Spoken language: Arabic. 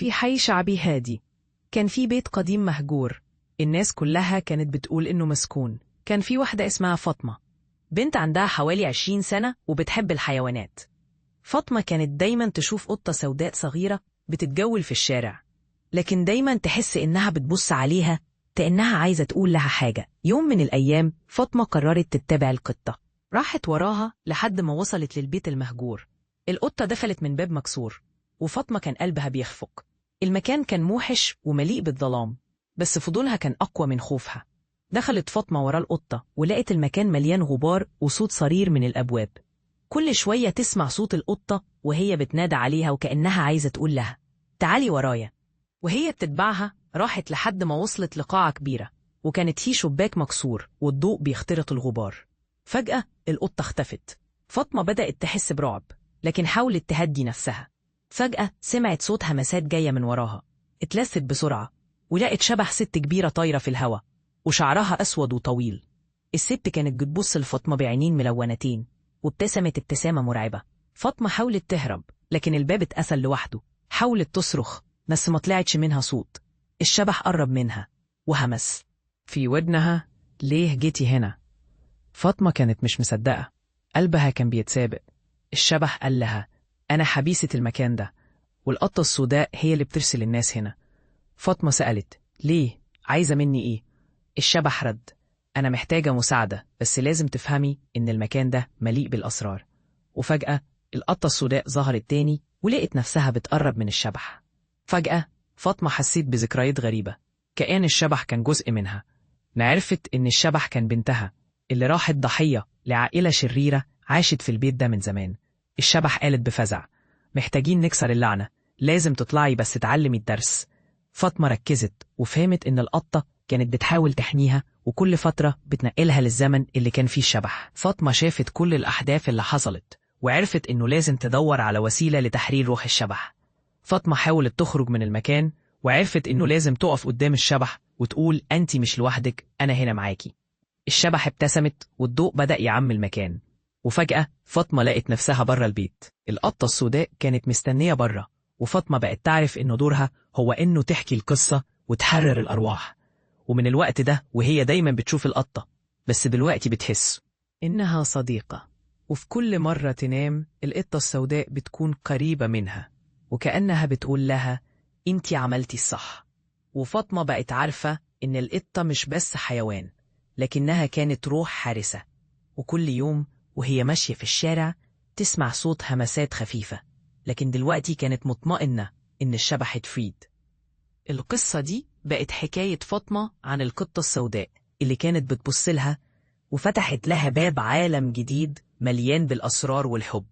في حي شعبي هادي. كان في بيت قديم مهجور، الناس كلها كانت بتقول إنه مسكون. كان في واحدة اسمها فاطمة، بنت عندها حوالي 20 سنة وبتحب الحيوانات. فاطمة كانت دايما تشوف قطة سوداء صغيرة بتتجول في الشارع، لكن دايما تحس إنها بتبص عليها كأنها عايزة تقول لها حاجة. يوم من الأيام فاطمة قررت تتبع القطة، راحت وراها لحد ما وصلت للبيت المهجور. القطة دخلت من باب مكسور، وفاطمة كان قلبها بيخفق. المكان كان موحش ومليء بالظلام، بس فضولها كان أقوى من خوفها. دخلت فاطمة ورا القطة ولقت المكان مليان غبار وصوت صرير من الأبواب. كل شوية تسمع صوت القطة وهي بتنادى عليها وكأنها عايزة تقول لها تعالي ورايا. وهي بتتبعها راحت لحد ما وصلت لقاعة كبيرة، وكانت في شباك مكسور والضوء بيخترق الغبار. فجأة القطة اختفت. فاطمة بدأت تحس برعب، لكن حاولت تهدي نفسها. فجأة سمعت صوت همسات جاية من وراها، اتلست بسرعة ولقت شبح ست كبيرة طايرة في الهوا، وشعرها أسود وطويل. الست كانت بتبص لفاطمة بعينين ملونتين، وابتسمت ابتسامة مرعبة. فاطمة حاولت تهرب، لكن الباب اتقفل لوحده. حاولت تصرخ بس ما طلعتش منها صوت. الشبح قرب منها وهمس في ودنها ليه جيتي هنا؟ فاطمة كانت مش مصدقة، قلبها كان بيتسابق. الشبح قال لها أنا حبيسة المكان ده، والقطة السوداء هي اللي بترسل الناس هنا. فاطمة سألت ليه؟ عايزة مني إيه؟ الشبح رد أنا محتاجة مساعدة، بس لازم تفهمي إن المكان ده مليء بالأسرار. وفجأة القطة السوداء ظهرت تاني ولقت نفسها بتقرب من الشبح. فجأة فاطمة حسيت بذكريات غريبة، كأن الشبح كان جزء منها. عرفت إن الشبح كان بنتها اللي راحت ضحية لعائلة شريرة عاشت في البيت ده من زمان. الشبح قالت بفزع محتاجين نكسر اللعنة، لازم تطلعي بس تعلمي الدرس. فاطمة ركزت وفهمت إن القطة كانت بتحاول تحميها، وكل فترة بتنقلها للزمن اللي كان فيه الشبح. فاطمة شافت كل الأحداث اللي حصلت وعرفت إنه لازم تدور على وسيلة لتحرير روح الشبح. فاطمة حاولت تخرج من المكان، وعرفت إنه لازم تقف قدام الشبح وتقول أنتي مش لوحدك، أنا هنا معاكي. الشبح ابتسمت والضوء بدأ يعمي المكان، وفجأة فاطمة لقت نفسها بره البيت. القطة السوداء كانت مستنية بره، وفاطمة بقت تعرف إنه دورها هو إنه تحكي القصة وتحرر الأرواح. ومن الوقت ده وهي دايما بتشوف القطة، بس دلوقتي بتحس إنها صديقة. وفي كل مرة تنام القطة السوداء بتكون قريبة منها، وكأنها بتقول لها انتي عملتي الصح. وفاطمة بقت عارفة إن القطة مش بس حيوان، لكنها كانت روح حارسة. وكل يوم وهي ماشية في الشارع تسمع صوت همسات خفيفة، لكن دلوقتي كانت مطمئنة إن الشبح اتفيد. القصة دي بقت حكاية فاطمة عن القطة السوداء اللي كانت بتبص لها، وفتحت لها باب عالم جديد مليان بالأسرار والحب.